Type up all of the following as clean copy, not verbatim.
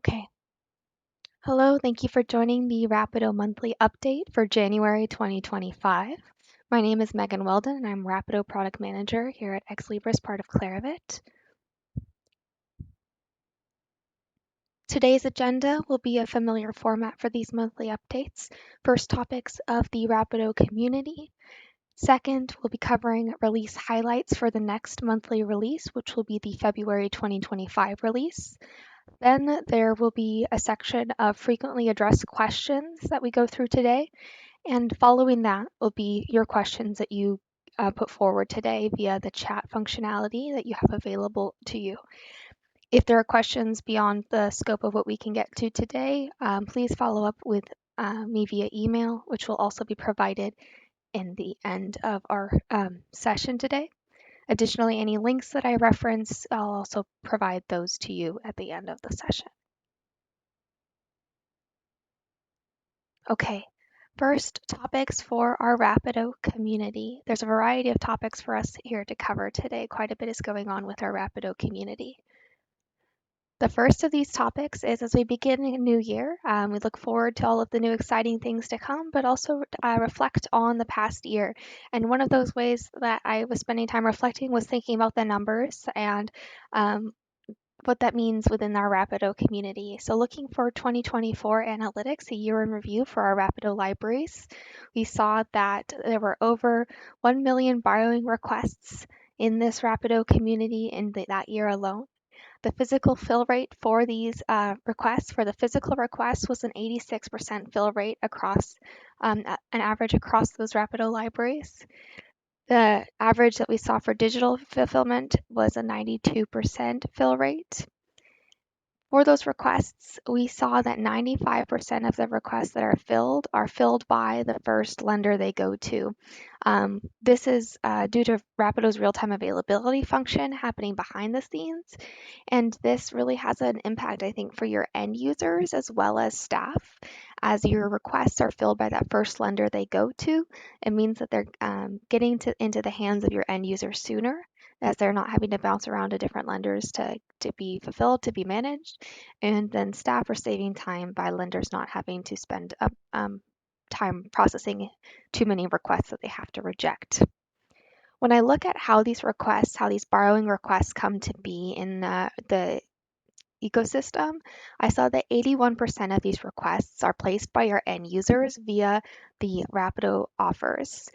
Okay. Hello, thank you for joining the Rapido monthly update for January 2025. My name is Megan Weldon, and I'm Rapido product manager here at Xlibris, part of Claravit. Today's agenda will be a familiar format for these monthly updates. First, topics of the Rapido community. Second, we'll be covering release highlights for the next monthly release, which will be the February 2025 release. Then there will be a section of frequently addressed questions that we go through today. And following that will be your questions that you put forward today via the chat functionality that you have available to you. If there are questions beyond the scope of what we can get to today, please follow up with me via email, which will also be provided in the end of our session today. Additionally, any links that I reference, I'll also provide those to you at the end of the session. Okay, first, topics for our Rapido community. There's a variety of topics for us here to cover today. Quite a bit is going on with our Rapido community. The first of these topics is as we begin a new year, we look forward to all of the new exciting things to come, but also reflect on the past year. And one of those ways that I was spending time reflecting was thinking about the numbers and what that means within our Rapido community. So looking for 2024 analytics, a year in review for our Rapido libraries, we saw that there were over 1 million borrowing requests in this Rapido community in that year alone. The physical fill rate for these requests, for the physical requests, was an 86% fill rate across, an average across those Rapido libraries. The average that we saw for digital fulfillment was a 92% fill rate. For those requests, we saw that 95% of the requests that are filled by the first lender they go to. This is due to Rapido's real-time availability function happening behind the scenes. And this really has an impact, I think, for your end users as well as staff. As your requests are filled by that first lender they go to, it means that they're getting into the hands of your end users sooner, as they're not having to bounce around to different lenders to be fulfilled, to be managed. And then staff are saving time by lenders not having to spend time processing too many requests that they have to reject. When I look at how these borrowing requests come to be in the ecosystem, I saw that 81% of these requests are placed by our end users via the Rapido offers.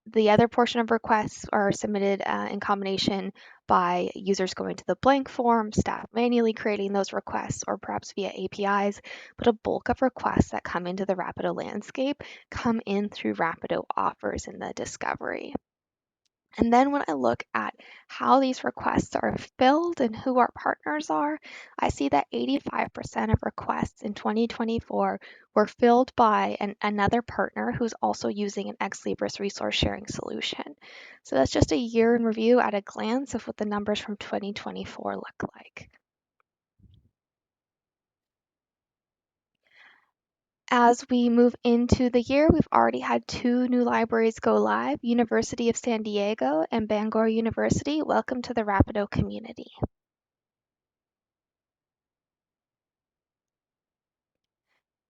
The other portion of requests are submitted in combination by users going to the blank form, staff manually creating those requests, or perhaps via APIs, but a bulk of requests that come into the Rapido landscape come in through Rapido offers in the discovery. And then when I look at how these requests are filled and who our partners are, I see that 85% of requests in 2024 were filled by another partner who's also using an Xlibris resource sharing solution. So that's just a year in review at a glance of what the numbers from 2024 look like. As we move into the year, we've already had 2 new libraries go live, University of San Diego and Bangor University. Welcome to the Rapido community.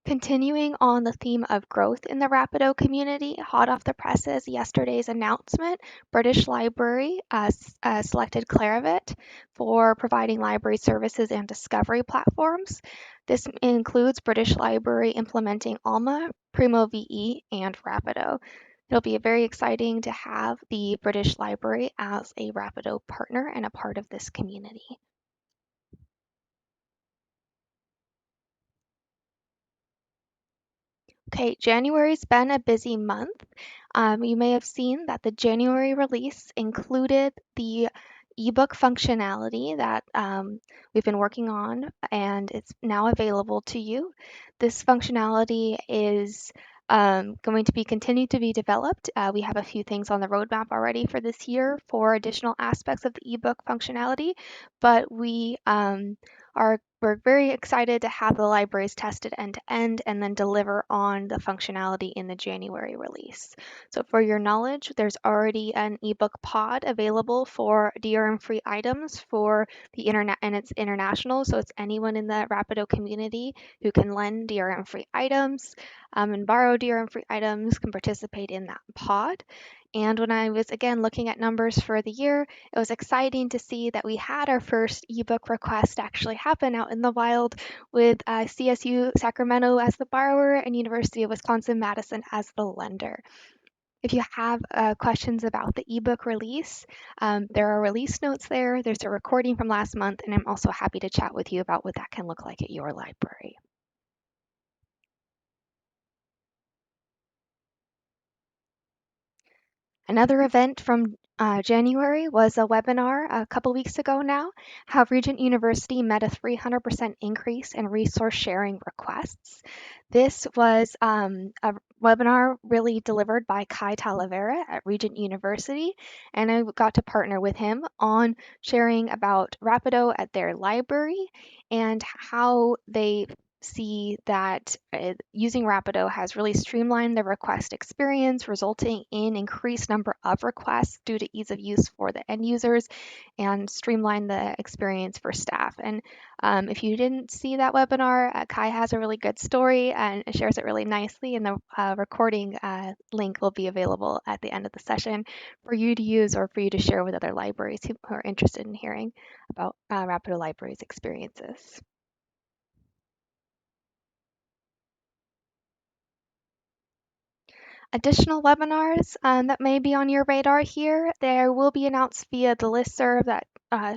Continuing on the theme of growth in the Rapido community, hot off the presses, yesterday's announcement, British Library selected Claravit for providing library services and discovery platforms. This includes British Library implementing Alma, Primo VE, and Rapido. It'll be very exciting to have the British Library as a Rapido partner and a part of this community. Okay, January's been a busy month. You may have seen that the January release included the ebook functionality that we've been working on, and it's now available to you. This functionality is going to be continued to be developed. We have a few things on the roadmap already for this year for additional aspects of the ebook functionality, but we are we're very excited to have the libraries tested end to end and then deliver on the functionality in the January release. So for your knowledge, there's already an ebook pod available for DRM-free items for the internet, and it's international, so it's anyone in the Rapido community who can lend DRM-free items and borrow DRM-free items can participate in that pod. And when I was again looking at numbers for the year, it was exciting to see that we had our first ebook request actually happen out in the wild with CSU Sacramento as the borrower and University of Wisconsin-Madison as the lender. If you have questions about the ebook release, there are release notes there. There's a recording from last month, and I'm also happy to chat with you about what that can look like at your library. Another event from January was a webinar a couple weeks ago now, how Regent University met a 300% increase in resource sharing requests. This was a webinar really delivered by Kai Talavera at Regent University, and I got to partner with him on sharing about Rapido at their library and how they see that using Rapido has really streamlined the request experience, resulting in increased number of requests due to ease of use for the end users and streamline the experience for staff. And if you didn't see that webinar, Kai has a really good story and shares it really nicely, and the recording link will be available at the end of the session for you to use or for you to share with other libraries who are interested in hearing about Rapido Libraries experiences. Additional webinars that may be on your radar here, there will be announced via the listserv that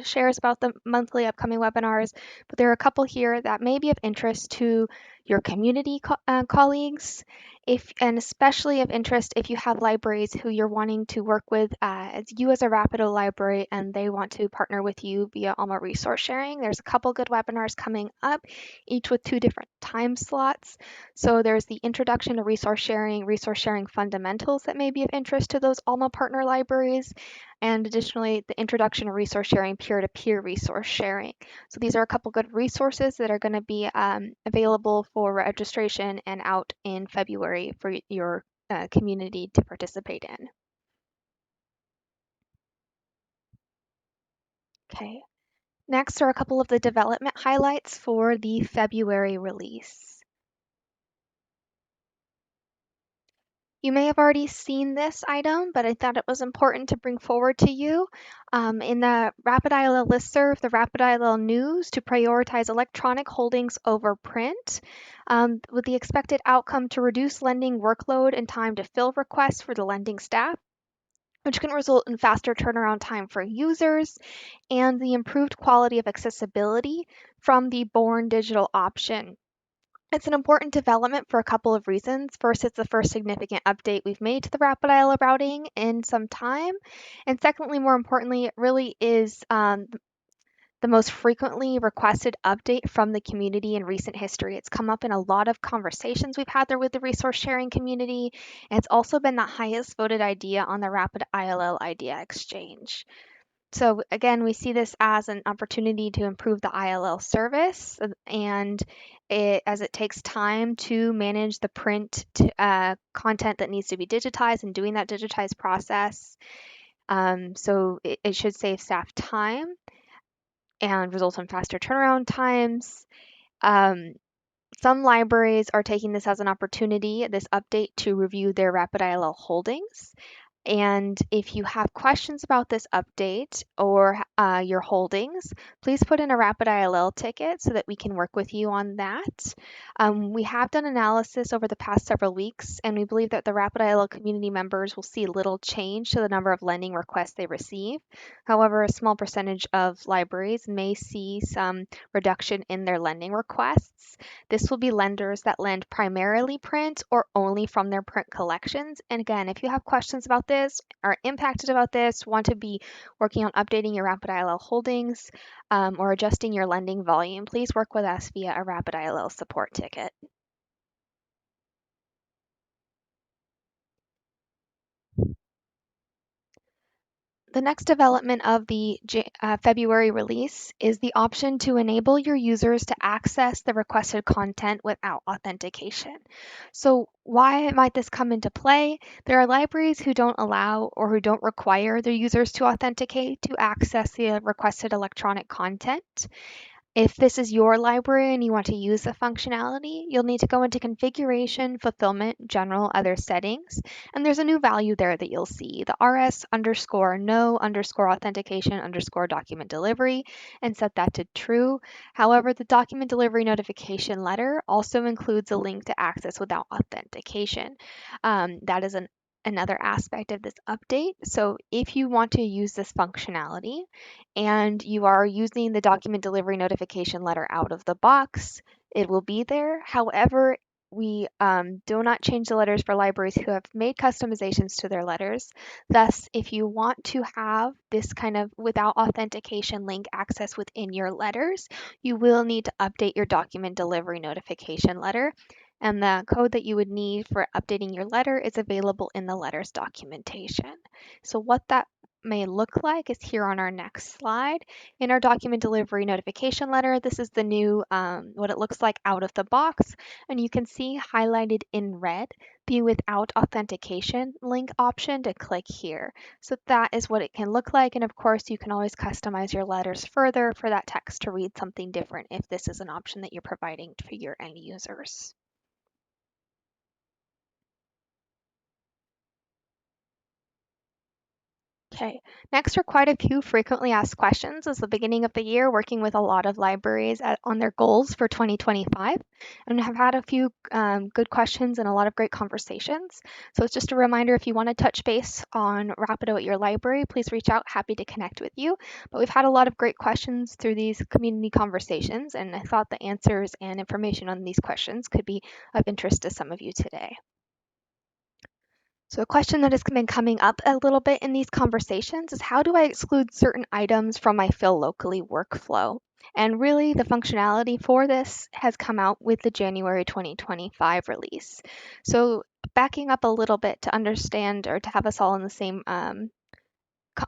shares about the monthly upcoming webinars, but there are a couple here that may be of interest to your community colleagues, and especially of interest if you have libraries who you're wanting to work with as you as a Rapido library and they want to partner with you via Alma resource sharing. There's a couple good webinars coming up, each with 2 different time slots. So there's the introduction to resource sharing fundamentals that may be of interest to those Alma partner libraries, and additionally, the introduction to resource sharing, peer-to-peer resource sharing. So these are a couple good resources that are going to be available for registration and out in February for your community to participate in. Okay, next are a couple of the development highlights for the February release. You may have already seen this item, but I thought it was important to bring forward to you. In the Rapid ILL listserv, the Rapid ILL news to prioritize electronic holdings over print, with the expected outcome to reduce lending workload and time to fill requests for the lending staff, which can result in faster turnaround time for users and the improved quality of accessibility from the Born digital option. It's an important development for a couple of reasons. First, it's the first significant update we've made to the Rapid ILL routing in some time. And secondly, more importantly, it really is the most frequently requested update from the community in recent history. It's come up in a lot of conversations we've had there with the resource sharing community. And it's also been the highest voted idea on the Rapid ILL Idea Exchange. So again, we see this as an opportunity to improve the ILL service, and as it takes time to manage the print content that needs to be digitized and doing that digitized process. So it should save staff time and result in faster turnaround times. Some libraries are taking this as an opportunity, this update, to review their Rapid ILL holdings. And if you have questions about this update or your holdings, please put in a Rapid ILL ticket so that we can work with you on that. We have done analysis over the past several weeks, and we believe that the Rapid ILL community members will see little change to the number of lending requests they receive. However, a small percentage of libraries may see some reduction in their lending requests. This will be lenders that lend primarily print or only from their print collections. And again, if you have questions about this, are impacted about this, want to be working on updating your Rapid ILL holdings, or adjusting your lending volume, please work with us via a Rapid ILL support ticket. The next development of the February release is the option to enable your users to access the requested content without authentication. So why might this come into play? There are libraries who don't allow or who don't require their users to authenticate to access the requested electronic content. If this is your library and you want to use the functionality, you'll need to go into Configuration, Fulfillment, General, Other Settings, and there's a new value there that you'll see, the rs_no_authentication_document delivery, and set that to true. However, the document delivery notification letter also includes a link to access without authentication. That is another aspect of this update. So if you want to use this functionality, and you are using the document delivery notification letter out of the box, it will be there. However, we do not change the letters for libraries who have made customizations to their letters. Thus, if you want to have this kind of without authentication link access within your letters, you will need to update your document delivery notification letter. And the code that you would need for updating your letter is available in the letters documentation. So what that may look like is here on our next slide. In our document delivery notification letter, this is the new, what it looks like out of the box. And you can see highlighted in red the without authentication link option to click here. So that is what it can look like. And of course, you can always customize your letters further for that text to read something different if this is an option that you're providing for your end users. Okay, next are quite a few frequently asked questions as the beginning of the year, working with a lot of libraries on their goals for 2025, and have had a few good questions and a lot of great conversations. So it's just a reminder, if you want to touch base on Rapido at your library, please reach out, happy to connect with you. But we've had a lot of great questions through these community conversations, and I thought the answers and information on these questions could be of interest to some of you today. So a question that has been coming up a little bit in these conversations is, how do I exclude certain items from my fill locally workflow? And really the functionality for this has come out with the January 2025 release. So backing up a little bit to understand or to have us all in the same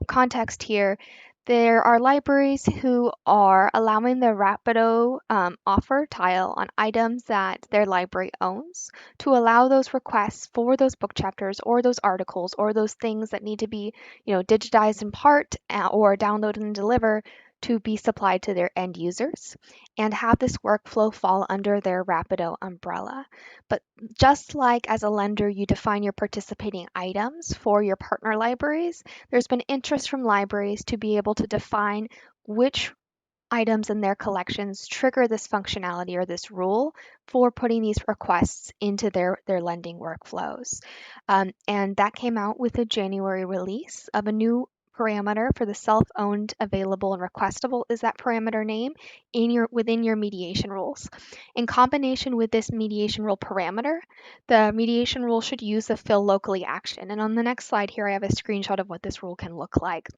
context here, there are libraries who are allowing the Rapido offer tile on items that their library owns to allow those requests for those book chapters or those articles or those things that need to be, digitized in part or downloaded and delivered to be supplied to their end users and have this workflow fall under their Rapido umbrella. But just like as a lender, you define your participating items for your partner libraries, there's been interest from libraries to be able to define which items in their collections trigger this functionality or this rule for putting these requests into their lending workflows. And that came out with a January release of a new parameter for the self-owned, available, and requestable is that parameter name within your mediation rules. In combination with this mediation rule parameter, the mediation rule should use the fill locally action. And on the next slide here, I have a screenshot of what this rule can look like.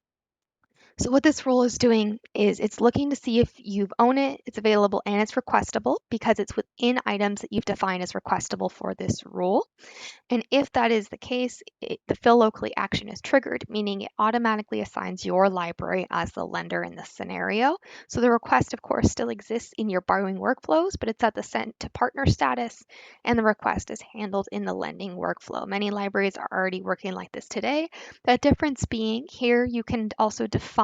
So what this rule is doing is it's looking to see if you own it, it's available, and it's requestable because it's within items that you've defined as requestable for this rule. And if that is the case, the fill locally action is triggered, meaning it automatically assigns your library as the lender in this scenario. So the request, of course, still exists in your borrowing workflows, but it's at the sent to partner status, and the request is handled in the lending workflow. Many libraries are already working like this today. The difference being here, you can also define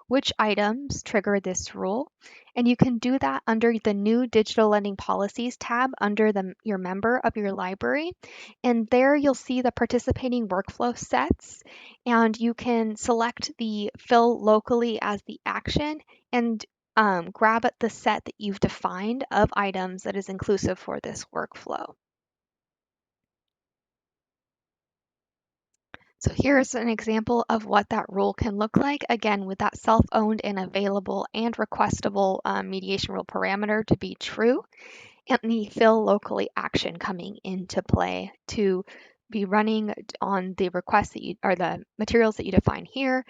which items trigger this rule. And you can do that under the new Digital Lending Policies tab under your member of your library. And there you'll see the participating workflow sets, and you can select the fill locally as the action and grab at the set that you've defined of items that is inclusive for this workflow. So here's an example of what that rule can look like, again, with that self-owned and available and requestable mediation rule parameter to be true, and the fill locally action coming into play to be running on the requests that you, or the materials that you define here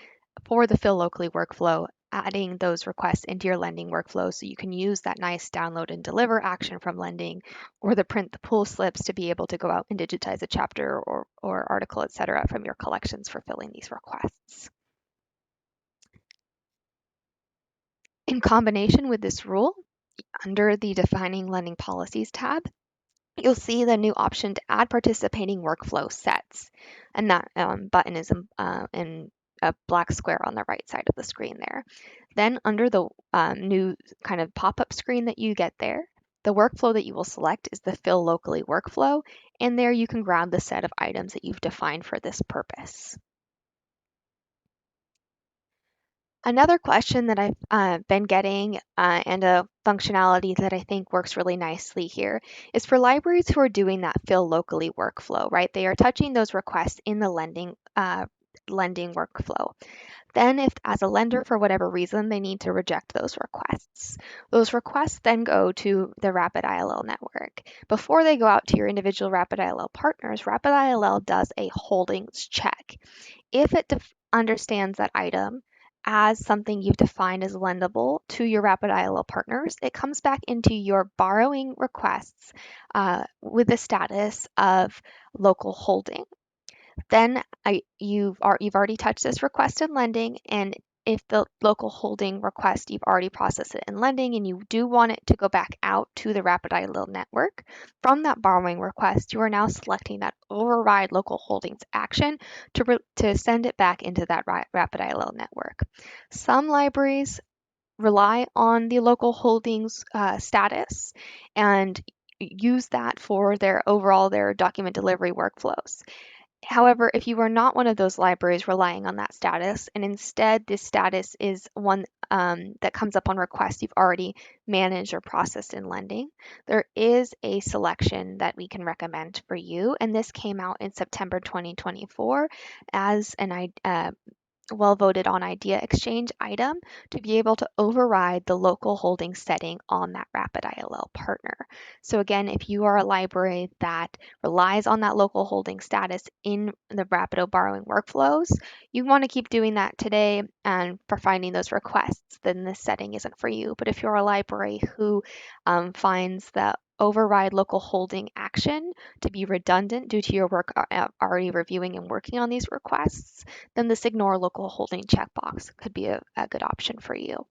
for the fill locally workflow, adding those requests into your lending workflow so you can use that nice download and deliver action from lending, or the print the pull slips to be able to go out and digitize a chapter or article, etc., from your collections for filling these requests. In combination with this rule, under the Defining Lending Policies tab, you'll see the new option to add participating workflow sets. And that button is in a black square on the right side of the screen there. Then under the new kind of pop-up screen that you get there, the workflow that you will select is the Fill Locally workflow, and there you can grab the set of items that you've defined for this purpose. Another question that I've been getting and a functionality that I think works really nicely here is for libraries who are doing that Fill Locally workflow, right? They are touching those requests in the lending workflow. Then if as a lender, for whatever reason, they need to reject those requests then go to the Rapid ILL network. Before they go out to your individual Rapid ILL partners, Rapid ILL does a holdings check. If it understands that item as something you've defined as lendable to your Rapid ILL partners, it comes back into your borrowing requests with the status of local holding. Then you've already touched this request in lending, and if the local holding request, you've already processed it in lending and you do want it to go back out to the Rapid ILL network, from that borrowing request, you are now selecting that override local holdings action to send it back into that Rapid ILL network. Some libraries rely on the local holdings status and use that for their document delivery workflows. However, if you are not one of those libraries relying on that status, and instead this status is one that comes up on request you've already managed or processed in lending, there is a selection that we can recommend for you. And this came out in September 2024 as an well voted on Idea Exchange item to be able to override the local holding setting on that Rapid ILL partner. So again, if you are a library that relies on that local holding status in the Rapido borrowing workflows, you want to keep doing that today and for finding those requests, then this setting isn't for you. But if you're a library who finds that override local holding action to be redundant due to your work already reviewing and working on these requests, then this ignore local holding checkbox could be a good option for you.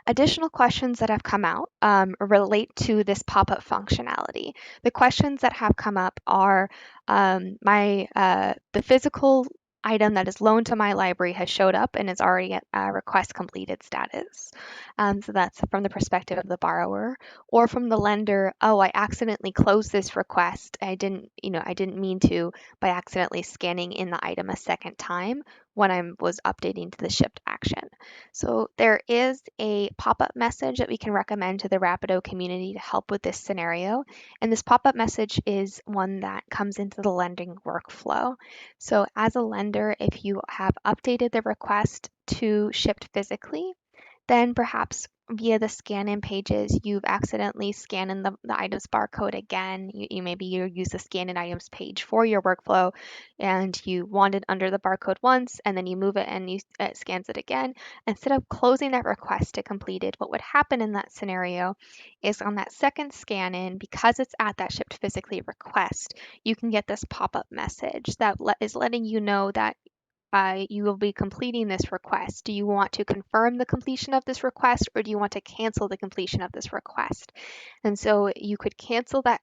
Additional questions that have come out relate to this pop-up functionality. The questions that have come up are the physical item that is loaned to my library has showed up and is already at request completed status. So that's from the perspective of the borrower, or from the lender. Oh, I accidentally closed this request. I didn't mean to by accidentally scanning in the item a second time when I was updating to the shipped action. So there is a pop-up message that we can recommend to the Rapido community to help with this scenario. And this pop-up message is one that comes into the lending workflow. So as a lender, if you have updated the request to shipped physically, then perhaps via the scan-in pages, you've accidentally scanned in the item's barcode again. You use the scan-in items page for your workflow, and you want it under the barcode once, and then you move it and it scans it again. Instead of closing that request to completed, what would happen in that scenario is on that second scan-in, because it's at that shipped physically request, you can get this pop-up message that is letting you know that you will be completing this request. Do you want to confirm the completion of this request, or do you want to cancel the completion of this request? And so you could cancel that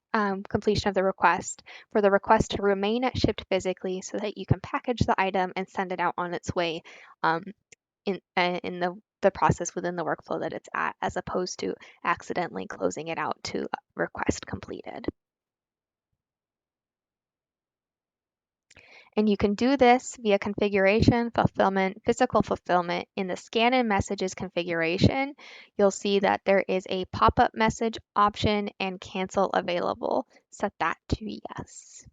completion of the request for the request to remain at shipped physically so that you can package the item and send it out on its way in the process within the workflow that it's at, as opposed to accidentally closing it out to request completed. And you can do this via configuration, fulfillment, physical fulfillment. In the scan in messages configuration, you'll see that there is a pop-up message option and cancel available. Set that to yes.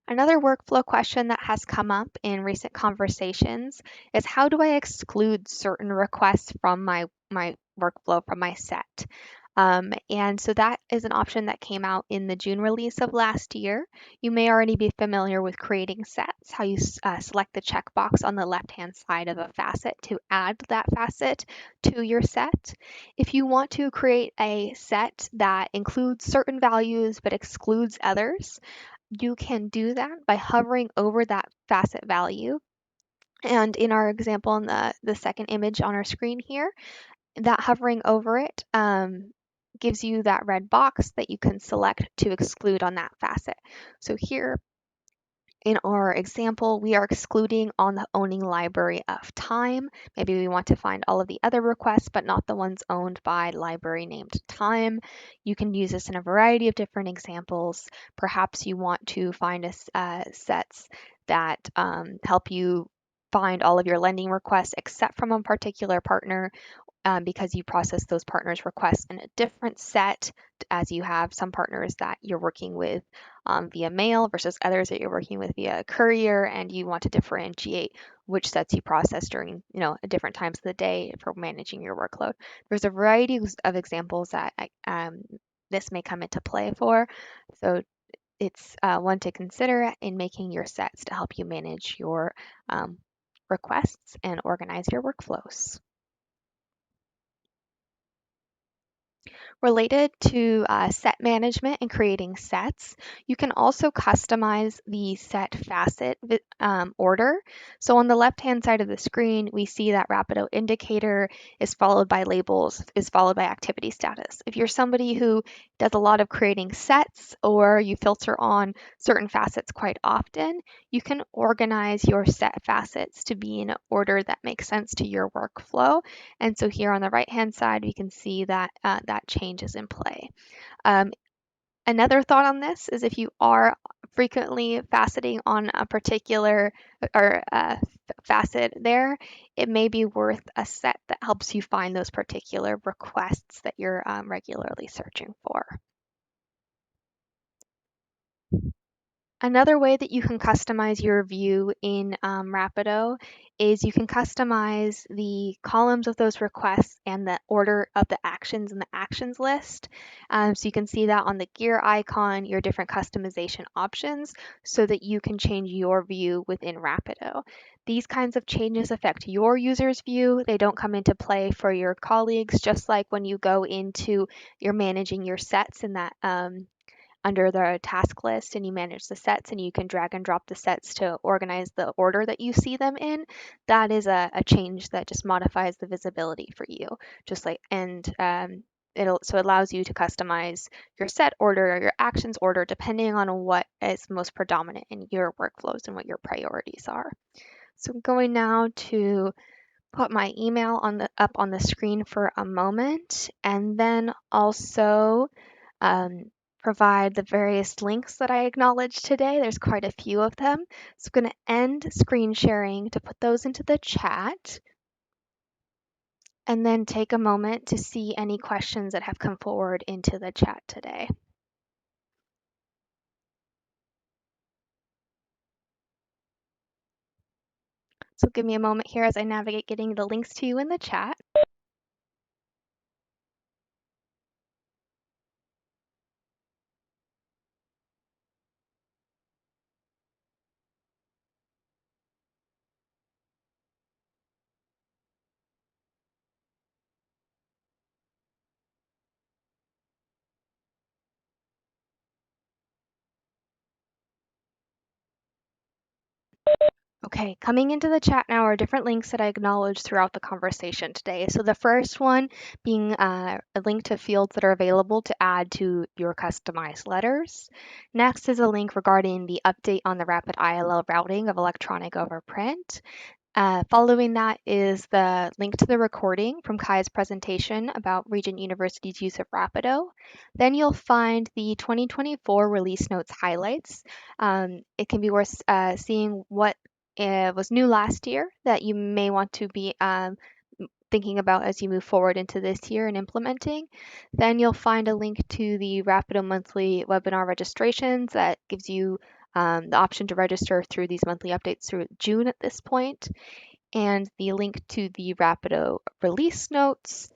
Another workflow question that has come up in recent conversations is, how do I exclude certain requests from my workflow, from my set? And so that is an option that came out in the June release of last year. You may already be familiar with creating sets, how you select the checkbox on the left-hand side of a facet to add that facet to your set. If you want to create a set that includes certain values but excludes others, you can do that by hovering over that facet value. And in our example in the second image on our screen here, that hovering over it gives you that red box that you can select to exclude on that facet. So here in our example, we are excluding on the owning library of time. Maybe we want to find all of the other requests, but not the ones owned by library named time. You can use this in a variety of different examples. Perhaps you want to find sets that help you find all of your lending requests except from a particular partner, because you process those partners' requests in a different set, as you have some partners that you're working with via mail versus others that you're working with via courier, and you want to differentiate which sets you process during at different times of the day for managing your workload. There's a variety of examples that this may come into play for, so it's one to consider in making your sets to help you manage your requests and organize your workflows. Related to set management and creating sets, you can also customize the set facet order. So on the left-hand side of the screen, we see that Rapido indicator is followed by labels, is followed by activity status. If you're somebody who does a lot of creating sets, or you filter on certain facets quite often, you can organize your set facets to be in an order that makes sense to your workflow. And so here on the right-hand side, we can see that that change is in play. Another thought on this is if you are frequently faceting on a particular or facet there, it may be worth a set that helps you find those particular requests that you're regularly searching for. Another way that you can customize your view in Rapido is you can customize the columns of those requests and the order of the actions in the actions list. So you can see that on the gear icon, your different customization options, so that you can change your view within Rapido. These kinds of changes affect your user's view. They don't come into play for your colleagues, just like when you go into you're managing your sets in that under the task list and you manage the sets and you can drag and drop the sets to organize the order that you see them in. That is a change that just modifies the visibility for you, just like, and it allows you to customize your set order or your actions order depending on what is most predominant in your workflows and what your priorities are. So I'm going now to put my email up on the screen for a moment, and then also provide the various links that I acknowledged today. There's quite a few of them. So I'm going to end screen sharing to put those into the chat, and then take a moment to see any questions that have come forward into the chat today. So give me a moment here as I navigate getting the links to you in the chat. Okay, coming into the chat now are different links that I acknowledged throughout the conversation today. So the first one being a link to fields that are available to add to your customized letters. Next is a link regarding the update on the rapid ILL routing of electronic overprint. Following that is the link to the recording from Kai's presentation about Regent University's use of Rapido. Then you'll find the 2024 release notes highlights. It can be worth seeing what was new last year that you may want to be thinking about as you move forward into this year and implementing. Then you'll find a link to the Rapido monthly webinar registrations that gives you the option to register through these monthly updates through June at this point, and the link to the Rapido release notes,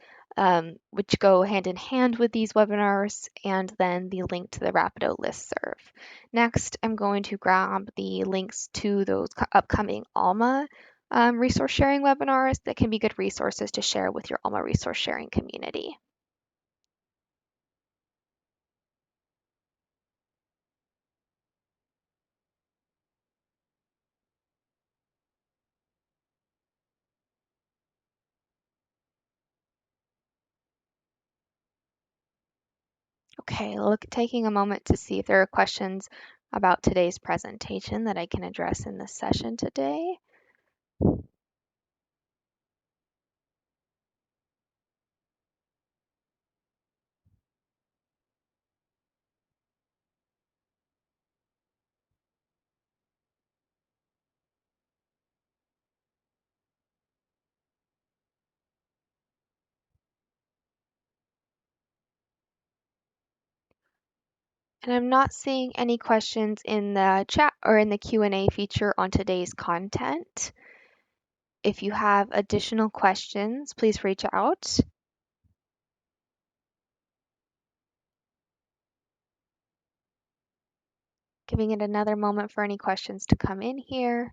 which go hand in hand with these webinars, and then the link to the Rapido listserv. Next, I'm going to grab the links to those upcoming ALMA resource sharing webinars that can be good resources to share with your ALMA resource sharing community. Okay, taking a moment to see if there are questions about today's presentation that I can address in this session today. And I'm not seeing any questions in the chat or in the Q&A feature on today's content. If you have additional questions, please reach out. Giving it another moment for any questions to come in here.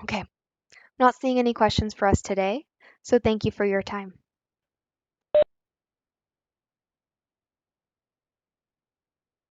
Okay, not seeing any questions for us today, so thank you for your time.